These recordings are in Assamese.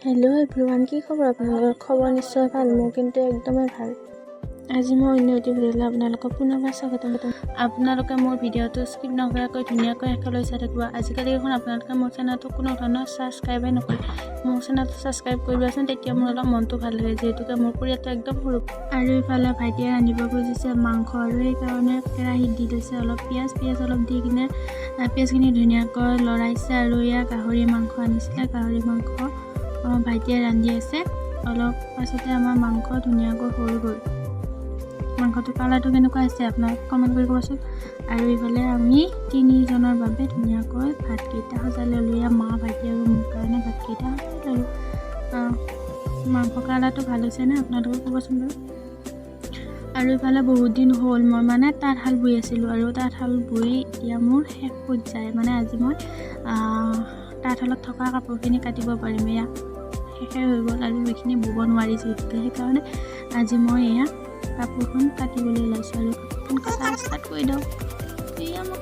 हेलो एभ्रिवान কি খবৰ আপোনালোকৰ খবৰ নিশ্চয় ভাল মোৰ কিন্তু একদমই ভাল আজি মই অন্য এটি ভিডিঅ'লৈ আপোনালোকক পুনৰবাৰ স্বাগতম আপোনালোকে মোৰ ভিডিঅ'টো স্কিপ নকৰাকৈ ধুনীয়াকৈ শেষলৈ চাই থাকিব আজিকালি এখন আপোনালোকে মোৰ চেনেলটো কোনো ধৰণৰ সাবস্ক্ৰাইব নকৰে মোৰ চেনেলটো সাবস্ক্ৰাইব কৰিবাচোন তেতিয়া মোৰ অলপ মনটো ভাল লাগে যেহেতুকে মোৰ পৰিয়ালটো একদম সৰু আৰু ইফালে ভাইটিয়ে ৰান্ধিব খুজিছে মাংস আৰু এই কাৰণে কেৰাহীত দি দিছে অলপ পিয়াজ অলপ দি কিনে পিয়াজখিনি ধুনীয়াকৈ লৰাইছে আৰু ইয়া গাহৰি মাংস আনিছিলে গাহৰি মাংস ভাইটিয়ে ৰান্ধি আছে অলপ পাছতে আমাৰ মাংস ধুনীয়াকৈ হৈ গ'ল মাংসটো কালাৰটো কেনেকুৱা আছে আপোনালোকে কমেন্ট কৰি ক'বচোন আৰু ইফালে আমি তিনিজনৰ বাবে ধুনীয়াকৈ ভাতকেইটা সজাই ল'লো মা ভাইটি আৰু মোৰ কাৰণে ভাতকেইটা সজাই ল'লো মাংস কালাৰটো ভাল হৈছে নে আপোনালোকে ক'বচোন বাৰু আৰু ইফালে বহুত দিন হ'ল মই মানে তাঁতশাল বৈ আছিলোঁ আৰু তাঁতশাল বৈ এতিয়া মোৰ শেষ হৈ যায় মানে আজি মই তাঁতশালত থকা কাপোৰখিনি কাটিব পাৰিম এয়া শেষে হৈ গ'ল আৰু এইখিনি বব নোৱাৰিছোঁ সেইকাৰণে আজি মই এয়া কাপোৰখন কাটিবলৈ ওলাইছোঁ আৰু কাপোৰখন কটা ষ্টাৰ্ট কৰি দিওঁ এয়া মই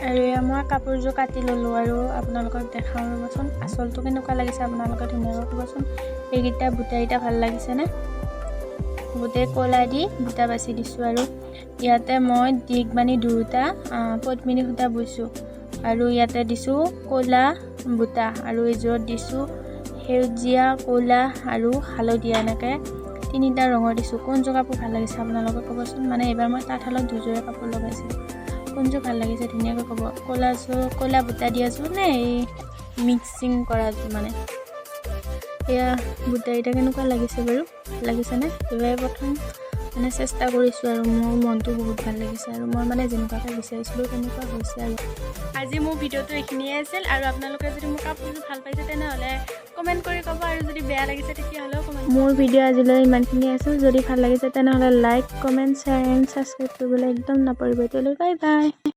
আৰু মই কাপোৰযোৰ কাটি ল'লোঁ আৰু আপোনালোকক দেখাওঁ ৰ'বচোন আচলটো কেনেকুৱা লাগিছে আপোনালোকে ধুনীয়াকৈ ক'বচোন এইকেইটা বুটাকেইটা ভাল লাগিছেনে গোটেই কলা দি বুটা বাছি দিছোঁ আৰু ইয়াতে মই দিগবাণী দুটা পদ্মিনী সূতা বৈছোঁ আৰু ইয়াতে দিছোঁ কলা বুটা আৰু এইযোৰত দিছোঁ সেউজীয়া কলা আৰু হালধীয়া এনেকৈ তিনিটা ৰঙৰ দিছোঁ কোনযোৰ কাপোৰ ভাল লাগিছে আপোনালোকে ক'বচোন মানে এইবাৰ মই তাঁতশালত দুযোৰে কাপোৰ লগাইছোঁ কোনযোৰ ভাল লাগিছে ধুনীয়াকৈ ক'ব কলা বুটা দিয়াযোৰ নে এই মিক্সিং কৰাযোৰ মানে এয়া বুটাকেইটা কেনেকুৱা লাগিছে বাৰু লাগিছেনে এইবাৰ প্ৰথম মানে চেষ্টা কৰিছোঁ আৰু মোৰ মনটো বহুত ভাল লাগিছে আৰু মই মানে যেনেকুৱাকৈ বিচাৰিছিলোঁ তেনেকুৱা হৈছে আৰু আজি মোৰ ভিডিঅ'টো এইখিনিয়ে আছিল আৰু আপোনালোকে যদি মোৰ কাপোৰযোৰ ভাল পাইছে তেনেহ'লে কমেণ্ট কৰি ক'ব আৰু যদি বেয়া লাগিছে তেতিয়াহ'লেও কমেণ্ট মোৰ ভিডিঅ' আজিলৈ ইমানখিনি আছিল যদি ভাল লাগিছে তেনেহ'লে like comment share and subscribe কৰিবলৈ একদম নাপাহৰিব এতিয়ালৈ বাই বাই